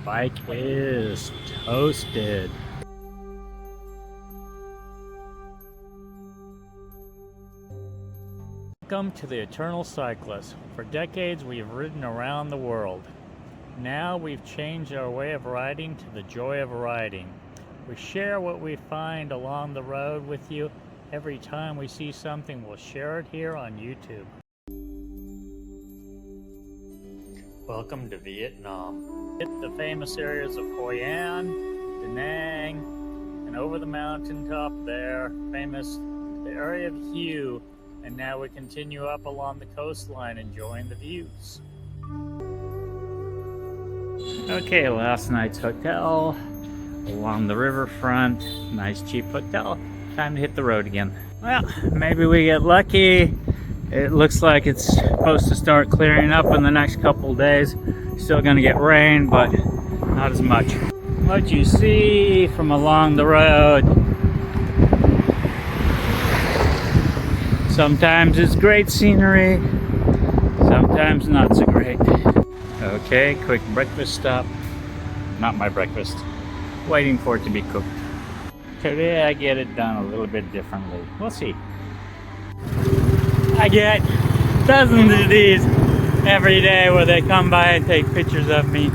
Bike is toasted. Welcome to the Eternal Cyclist. For decades we've ridden around the world. Now we've changed our way of riding to the joy of riding. We share what we find along the road with you. Every time we see something, we'll share it here on YouTube. Welcome to Vietnam. Hit the famous areas of Hoi An Da Nang, and over the mountaintop there, famous the area of Hue, and now we continue up along the coastline enjoying the views. Okay, last night's hotel along the riverfront, nice cheap hotel. Time to hit the road again. Well, maybe we get lucky. It looks like it's supposed to start clearing up in the next couple days. Still gonna get rain, but not as much. What you see from along the road, sometimes it's great scenery, sometimes not so great. Okay, quick breakfast stop. Not my breakfast. Waiting for it to be cooked. Today I get it done a little bit differently. We'll see. I get dozens of these every day where they come by and take pictures of me.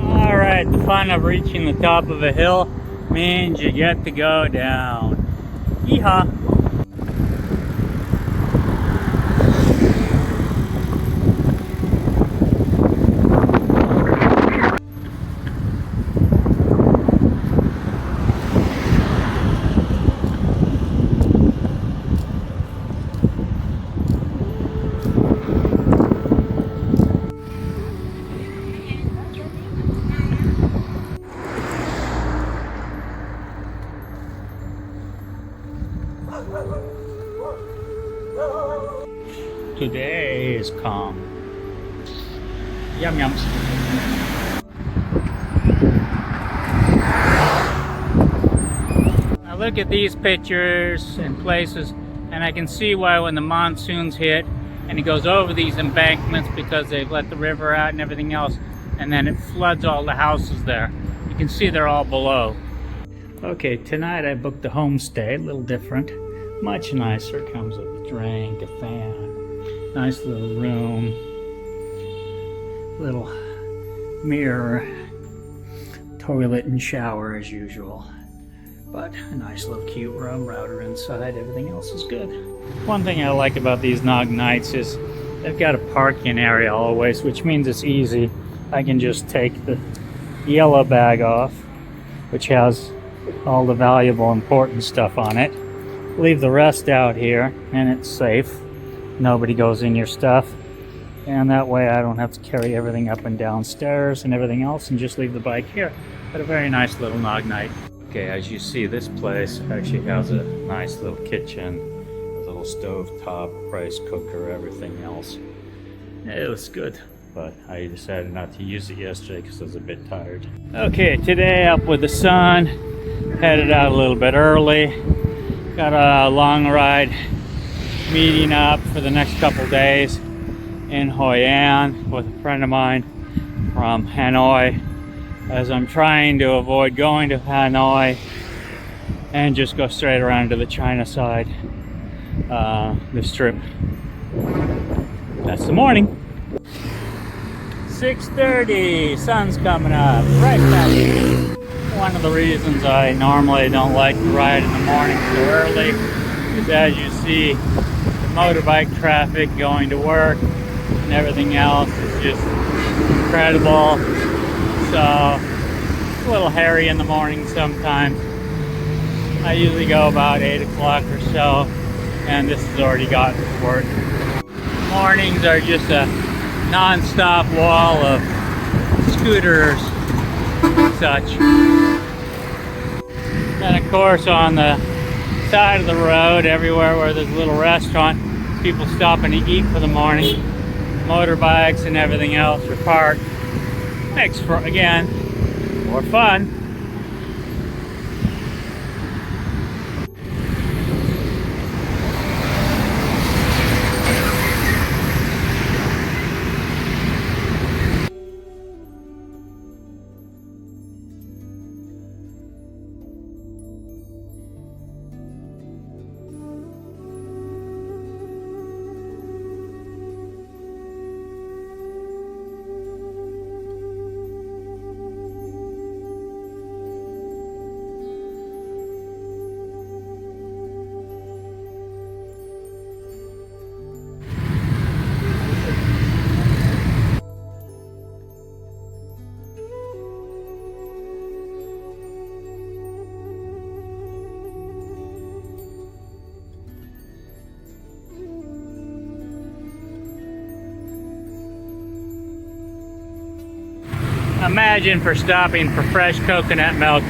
Alright, the fun of reaching the top of a hill means you get to go down. Yeehaw! Today is calm. Yum yums. Now look at these pictures and places, and I can see why when the monsoons hit and it goes over these embankments because they've let the river out and everything else, and then it floods all the houses there. You can see they're all below. Okay, tonight I booked a homestay, a little different, much nicer. Comes with a drink, a fan. Nice little room, little mirror, toilet and shower as usual, but a nice little cute room, router inside, everything else is good. One thing I like about these Nog nights is they've got a parking area always, which means it's easy. I can just take the yellow bag off, which has all the valuable important stuff on it, leave the rest out here, and it's safe. Nobody goes in your stuff, and that way I don't have to carry everything up and down stairs and everything else, and just leave the bike here. But a very nice little Nog night. Okay, as you see, this place actually has a nice little kitchen, a little stove top, rice cooker, everything else. It was good, but I decided not to use it yesterday because I was a bit tired. Okay, today up with the sun, headed out a little bit early, got a long ride meeting up for the next couple days in Hoi An with a friend of mine from Hanoi, as I'm trying to avoid going to Hanoi and just go straight around to the China side this trip. That's the morning. 6:30, sun's coming up, right back in. One of the reasons I normally don't like to ride in the morning too early is, as you see, motorbike traffic going to work and everything else is just incredible. So it's a little hairy in the morning sometimes. I usually go about 8 o'clock or so, and this has already gotten to work. Mornings are just a non-stop wall of scooters and such. And of course on the side of the road, everywhere where there's a little restaurant, people stopping to eat for the morning, motorbikes and everything else are parked. Makes for, again, more fun. Imagine for stopping for fresh coconut milk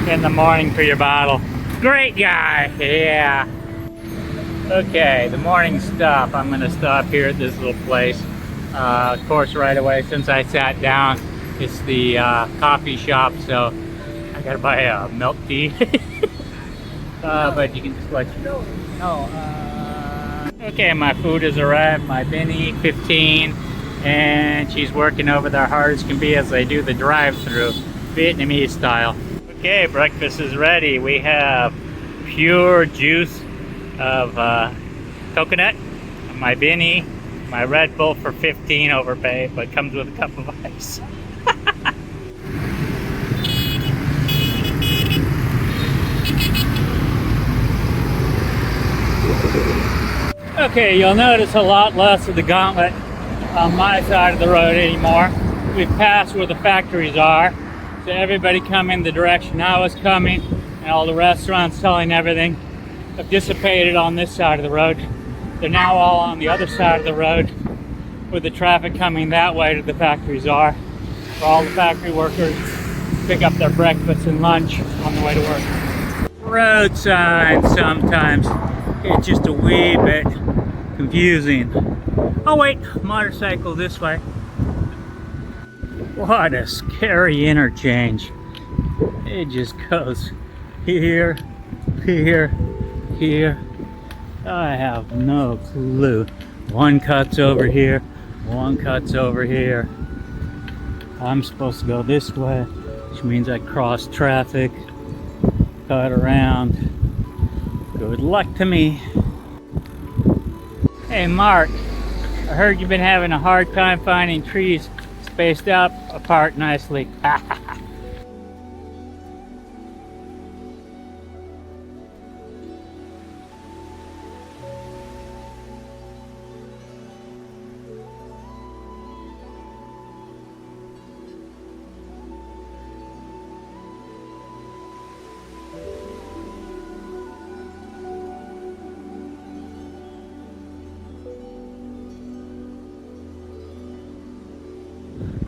in the morning for your bottle. Great guy, yeah. Okay, the morning stop. I'm gonna stop here at this little place. Of course, right away, since I sat down, it's the coffee shop, so I gotta buy a milk tea. But you can just let you know. Okay, my food has arrived. My Benny, 15, and she's working over there hard as can be as they do the drive-through, Vietnamese style. Okay, breakfast is ready. We have pure juice of coconut, my Benny, my Red Bull for 15 overpay, but comes with a cup of ice. Okay, you'll notice a lot less of the gauntlet on my side of the road anymore. We've passed where the factories are, so everybody coming the direction I was coming, and all the restaurants selling everything have dissipated on this side of the road. They're now all on the other side of the road, with the traffic coming that way to the factories are, where all the factory workers pick up their breakfast and lunch on the way to work. Road signs sometimes get just a wee bit confusing. Oh wait, motorcycle this way. What a scary interchange. It just goes here, here, here. I have no clue. One cuts over here, one cuts over here. I'm supposed to go this way, which means I cross traffic, cut around. Good luck to me. Hey Mark, I heard you've been having a hard time finding trees spaced out apart nicely.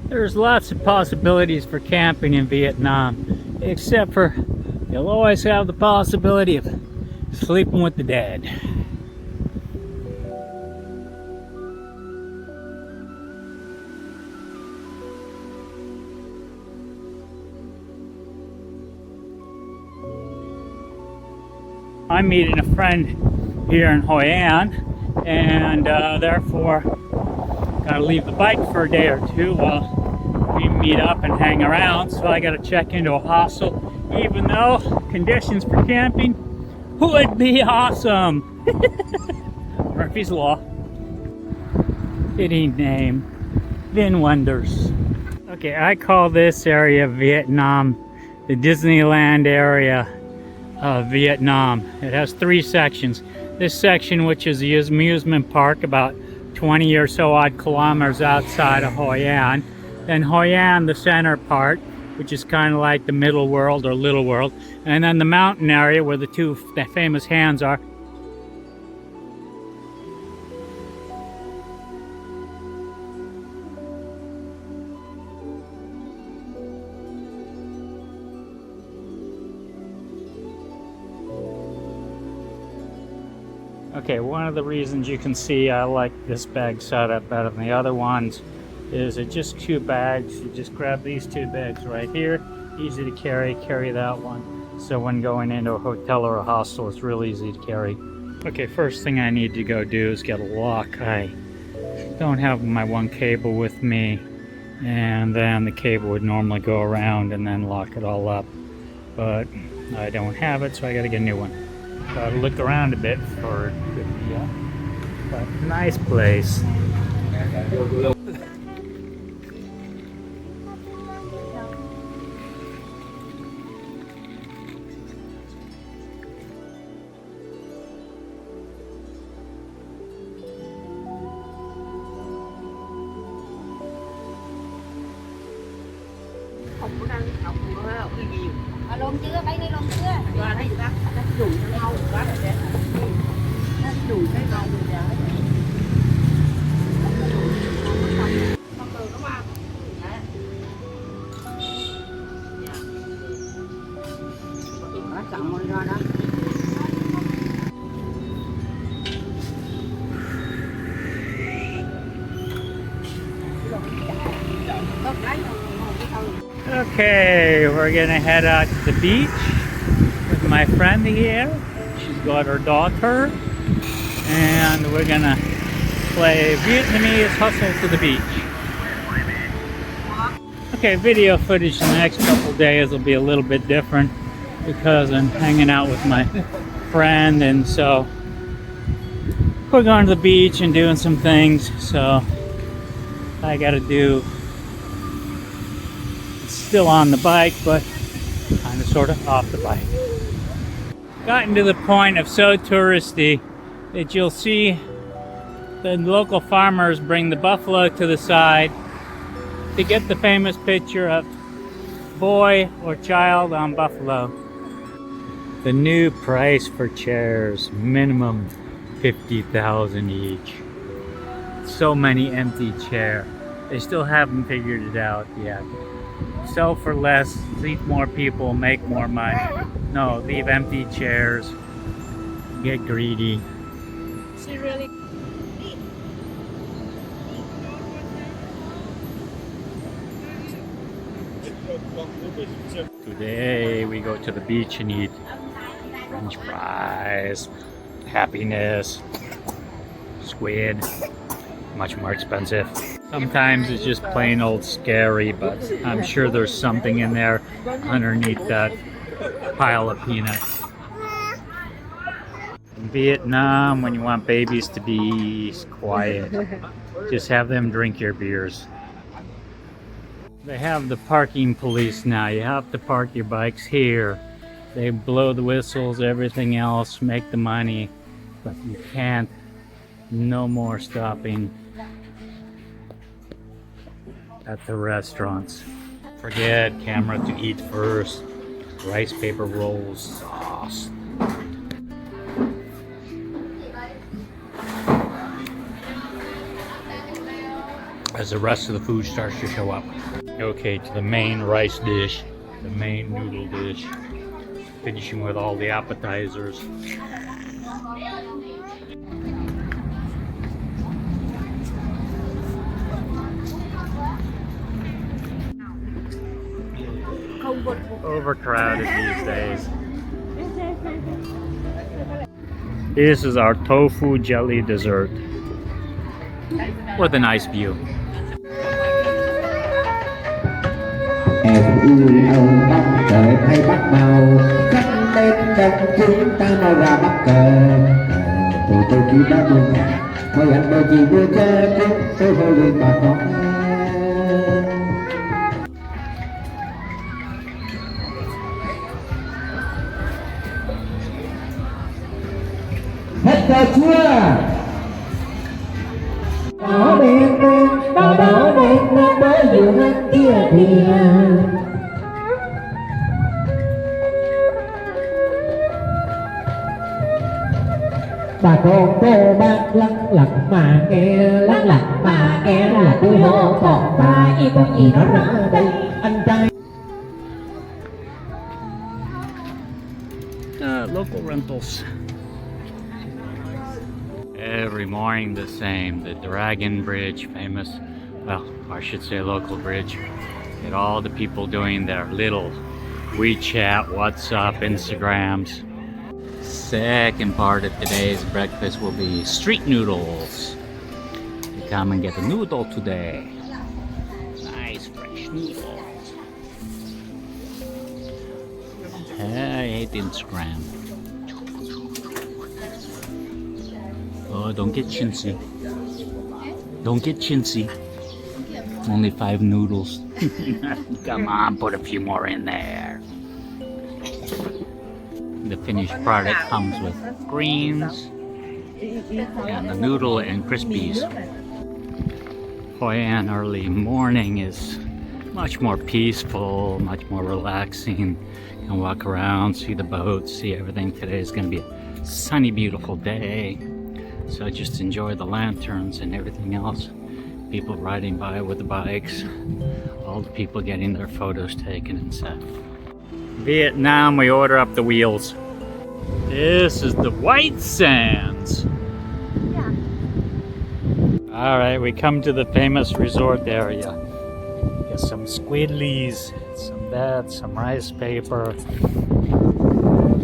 There's lots of possibilities for camping in Vietnam, except for you'll always have the possibility of sleeping with the dead. I'm meeting a friend here in Hoi An, and therefore gotta leave the bike for a day or two while we meet up and hang around. So I gotta check into a hostel, even though conditions for camping would be awesome. Murphy's Law. Fitting name. Vin Wonders. Okay, I call this area of Vietnam the Disneyland area of Vietnam. It has three sections. This section, which is the amusement park, about 20 or so odd kilometers outside of Hoi An. Then Hoi An, the center part, which is kind of like the middle world or little world. And then the mountain area where the two famous hands are. Okay, one of the reasons you can see I like this bag setup better than the other ones is it just two bags. You just grab these two bags right here, easy to carry that one. So when going into a hotel or a hostel, it's real easy to carry. Okay, first thing I need to go do is get a lock. I don't have my one cable with me, and then the cable would normally go around and then lock it all up. But I don't have it, so I gotta get a new one. Gotta look around a bit for a good deal. But nice place. Lông chưa? Đây lông chưa? Rồi đây bác đủ cho nhau quá rồi đấy. Đủ cái rau rồi đấy. mọi người đó. Okay, we're gonna head out to the beach with my friend here. She's got her daughter, and we're gonna play Vietnamese hustle to the beach. Okay, video footage in the next couple days will be a little bit different because I'm hanging out with my friend, and so we're going to the beach and doing some things. So I gotta do, it's still on the bike, but kind of sort of off the bike. Gotten to the point of so touristy that you'll see the local farmers bring the buffalo to the side to get the famous picture of boy or child on buffalo. The new price for chairs, minimum 50,000 each. So many empty chairs. They still haven't figured it out yet. Sell for less, seat more people, make more money. No, leave empty chairs. Get greedy. She really. Today we go to the beach and eat French fries, happiness, squid, much more expensive. Sometimes it's just plain old scary, but I'm sure there's something in there underneath that pile of peanuts. In Vietnam, when you want babies to be quiet, just have them drink your beers. They have the parking police now. You have to park your bikes here. They blow the whistles, everything else, make the money, but you can't. No more stopping at the restaurants. Forget camera to eat first. Rice paper rolls, sauce. As the rest of the food starts to show up. Okay, to the main rice dish, the main noodle dish, finishing with all the appetizers. Overcrowded these days. This is our tofu jelly dessert with a nice view. Em yêu ông bắt cờ hay bắt màu khách đến đông chúng ta mau ra bắt cờ tụi tôi chỉ đã buồn Hoi An Da chỉ vừa chơi chúng tôi hô lên bà con hết cờ chưa đó đen đen đó đen đen đó dù hết kia thì bà con cô bác lắc lắc mà nghe lắc lắc mà nghe là tôi hô còn bà y con gì nó ra đây anh trai. Local rentals. Every morning the same. The Dragon Bridge, famous, well, I should say local bridge. Get all the people doing their little WeChat, WhatsApp, Instagrams. Second part of today's breakfast will be street noodles. You come and get a noodle today. Nice fresh noodles. I hate Instagram. Oh, don't get chintzy. Don't get chintzy. Only 5 noodles. Come on, put a few more in there. The finished product comes with greens and the noodle and crispies. Hoi An early morning is much more peaceful, much more relaxing. You can walk around, see the boats, see everything. Today is going to be a sunny, beautiful day. So just enjoy the lanterns and everything else. People riding by with the bikes, all the people getting their photos taken and stuff. Vietnam, we order up the wheels. This is the White Sands. Yeah. All right, we come to the famous resort area. Get some squidlies, some that, some rice paper.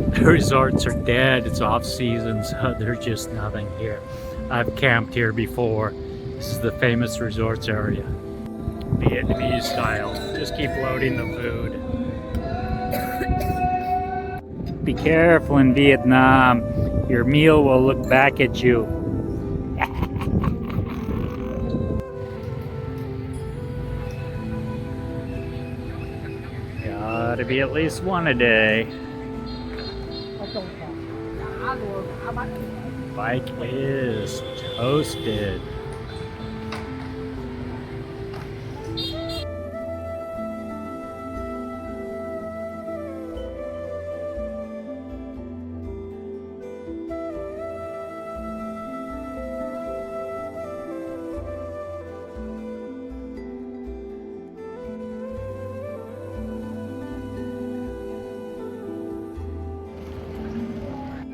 The resorts are dead. It's off season, so there's just nothing here. I've camped here before. This is the famous resorts area. Vietnamese style. Just keep loading the food. Be careful in Vietnam. Your meal will look back at you. Gotta be at least one a day. Bike is toasted.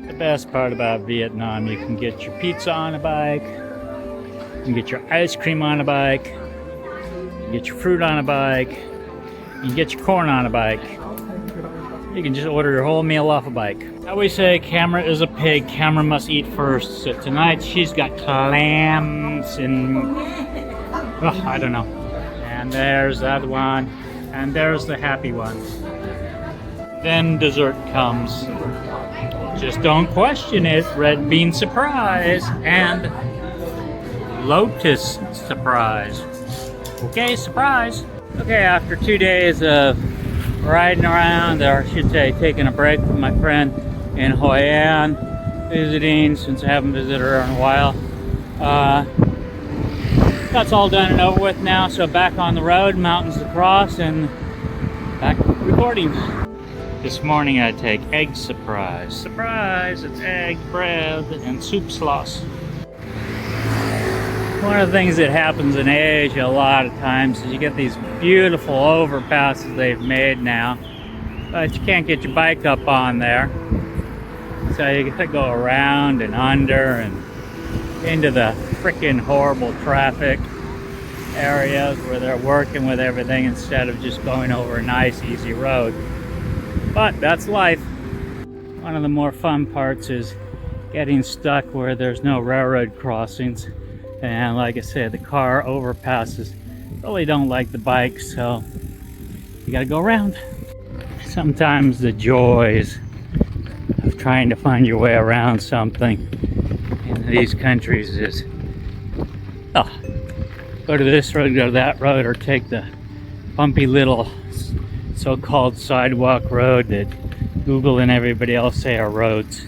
The best part about Vietnam, you can get your pizza on a bike, you can get your ice cream on a bike, you can get your fruit on a bike, you can get your corn on a bike. You can just order your whole meal off a bike. I always say camera is a pig, camera must eat first. So tonight she's got clams and I don't know. And there's that one, and there's the happy one. Then dessert comes. Just don't question it. Red bean surprise and lotus surprise. Okay, surprise. Okay, after 2 days of riding around, or I should say taking a break from my friend in Hoi An, visiting since I haven't visited her in a while. That's all done and over with now, so back on the road, mountains to cross, and back recording. This morning I take egg surprise. Surprise! It's egg, bread, and soup sauce. One of the things that happens in Asia a lot of times is you get these beautiful overpasses they've made now, but you can't get your bike up on there. So you gotta go around and under and into the freaking horrible traffic areas where they're working with everything instead of just going over a nice easy road. But that's life. One of the more fun parts is getting stuck where there's no railroad crossings. And like I said, the car overpasses really don't like the bike, so you gotta go around. Sometimes the joys of trying to find your way around something in these countries is, oh, go to this road, go to that road, or take the bumpy little so-called sidewalk road that Google and everybody else say are roads.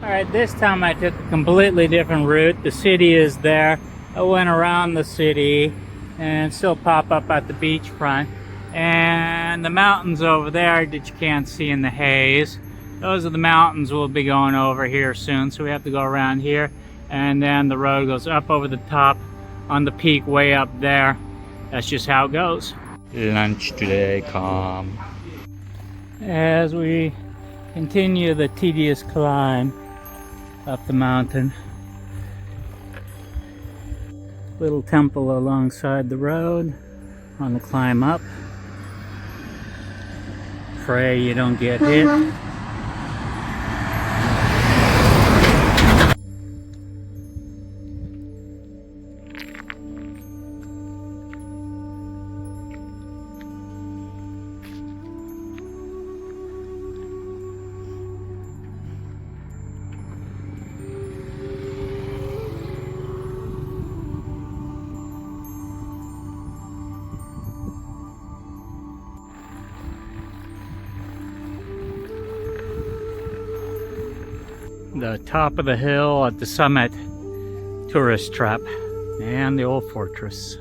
Alright, this time I took a completely different route. The city is there. I went around the city and still pop up at the beachfront. And the mountains over there that you can't see in the haze, those are the mountains we'll be going over here soon. So we have to go around here, and then the road goes up over the top on the peak way up there. That's just how it goes. Lunch today, calm. As we continue the tedious climb up the mountain, little temple alongside the road on the climb up. Pray you don't get hit. The top of the hill at the summit, tourist trap, and the old fortress.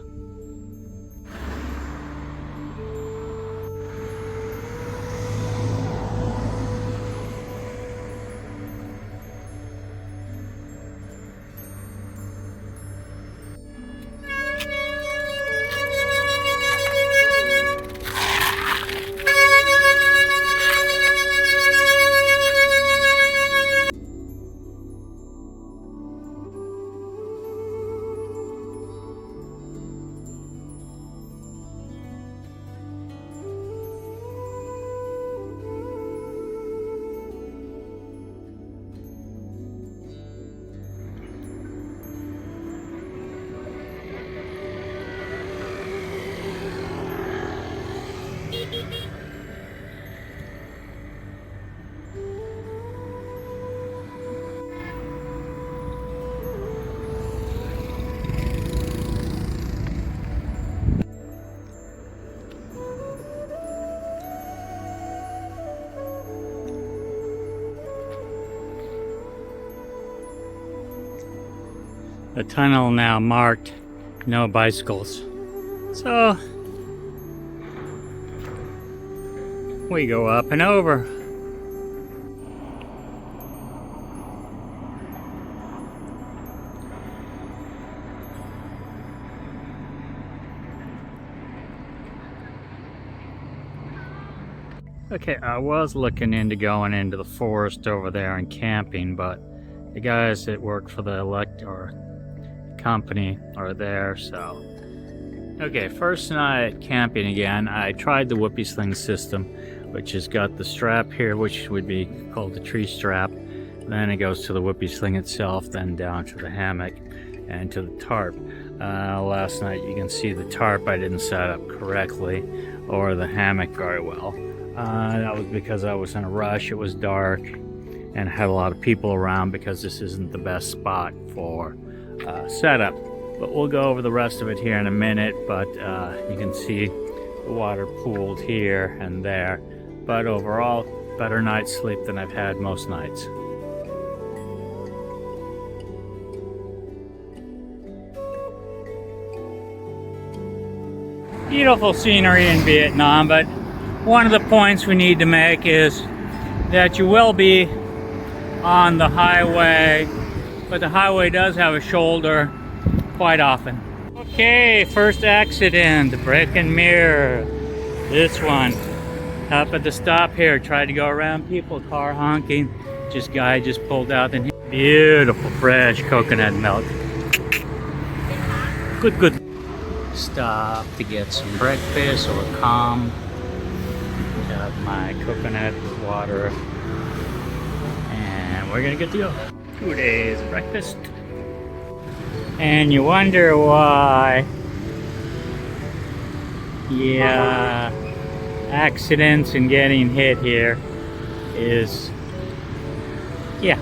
The tunnel now marked no bicycles. So we go up and over. Okay, I was looking into going into the forest over there and camping, but the guys that work for the company are there, so. Okay, first night camping again, I tried the whoopee sling system, which has got the strap here, which would be called the tree strap. Then it goes to the whoopee sling itself, then down to the hammock and to the tarp. Last night you can see the tarp I didn't set up correctly, or the hammock very well. That was because I was in a rush, it was dark, and had a lot of people around because this isn't the best spot for setup. But we'll go over the rest of it here in a minute, but you can see the water pooled here and there. But overall, better night's sleep than I've had most nights. Beautiful scenery in Vietnam, but one of the points we need to make is that you will be on the highway, but the highway does have a shoulder quite often. Okay, first accident, the break and mirror. This one, up at the stop here, tried to go around people, car honking. Guy just pulled out and beautiful fresh coconut milk. Good. Stop to get some breakfast or calm. Got my coconut water, and we're gonna get to go. 2 days breakfast. And you wonder why, yeah, accidents and getting hit here is, yeah,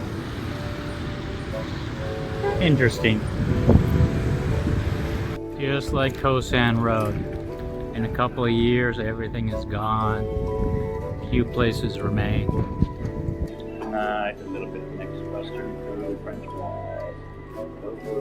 interesting. Just like Hoi An Road. In a couple of years, everything is gone. Few places remain. A little bit mixed Western food, French fries, tofu,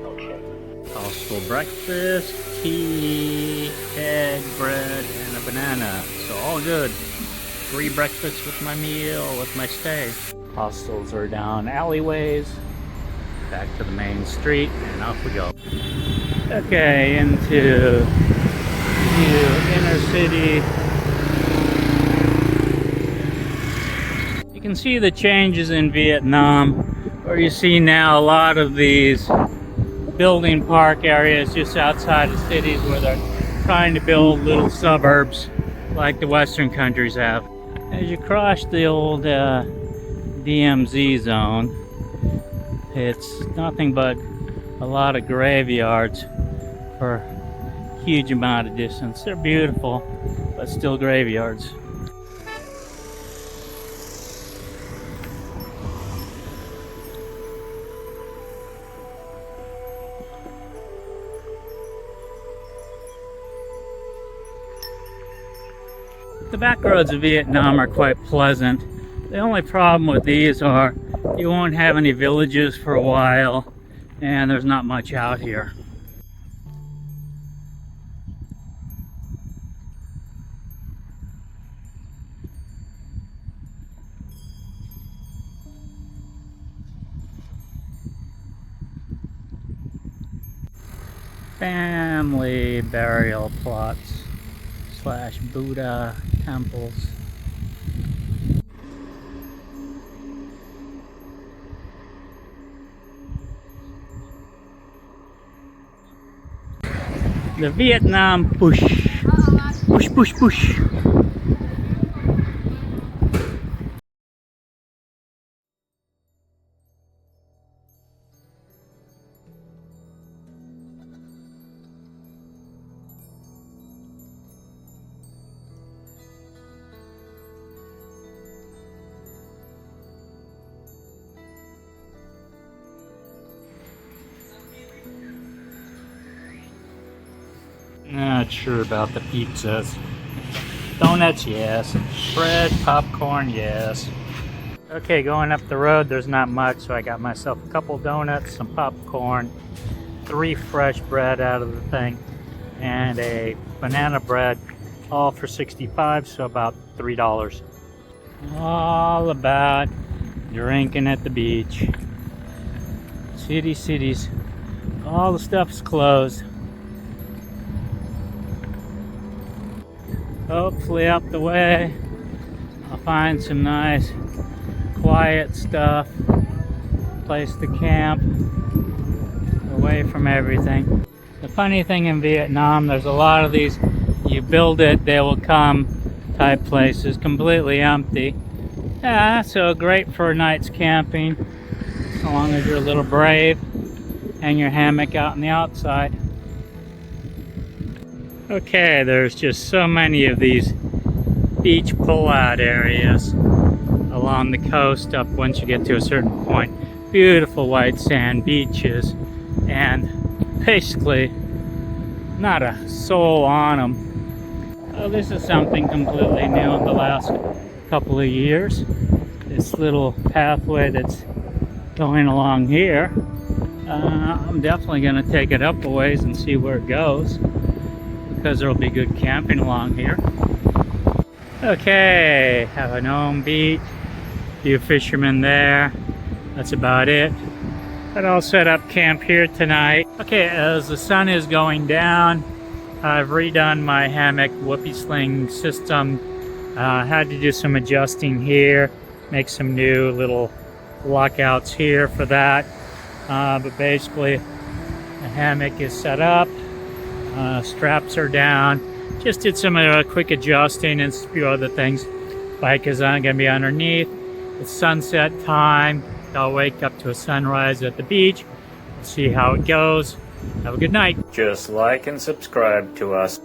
milkshake. Also breakfast, tea, egg, bread, and a banana. So all good. 3 breakfasts with my meal, with my stay. Hostels are down alleyways. Back to the main street, and off we go. Okay, into the inner city. You can see the changes in Vietnam, where you see now a lot of these building park areas just outside of cities where they're trying to build little suburbs like the Western countries have. As you cross the old DMZ zone, it's nothing but a lot of graveyards for a huge amount of distance. They're beautiful, but still graveyards. The back roads of Vietnam are quite pleasant. The only problem with these are you won't have any villages for a while, and there's not much out here. Family burial plots / Buddha temples. The Vietnam push. Push, push, push. Not sure about the pizzas. Donuts, yes. Bread, popcorn, yes. Okay, going up the road, there's not much, so I got myself a couple donuts, some popcorn, 3 fresh bread out of the thing, and a banana bread, all for 65, so about $3. All about drinking at the beach. Cities. All the stuff's closed. Hopefully up the way I'll find some nice quiet stuff, place to camp, away from everything. The funny thing in Vietnam, there's a lot of these you build it, they will come type places, completely empty. Yeah, so great for a night's camping, so long as you're a little brave. Hang your hammock out on the outside. Okay, there's just so many of these beach pull-out areas along the coast up once you get to a certain point. Beautiful white sand beaches, and basically not a soul on them. Oh, this is something completely new in the last couple of years. This little pathway that's going along here. I'm definitely going to take it up a ways and see where it goes, because there'll be good camping along here. Okay, have a known beach, few fishermen there. That's about it. But I'll set up camp here tonight. Okay, as the sun is going down, I've redone my hammock whoopee sling system. Had to do some adjusting here, make some new little lockouts here for that. But basically, the hammock is set up, straps are down. Just did some quick adjusting and a few other things. Bike is going to be underneath. It's sunset time. I'll wake up to a sunrise at the beach. See how it goes. Have a good night. Just like and subscribe to us.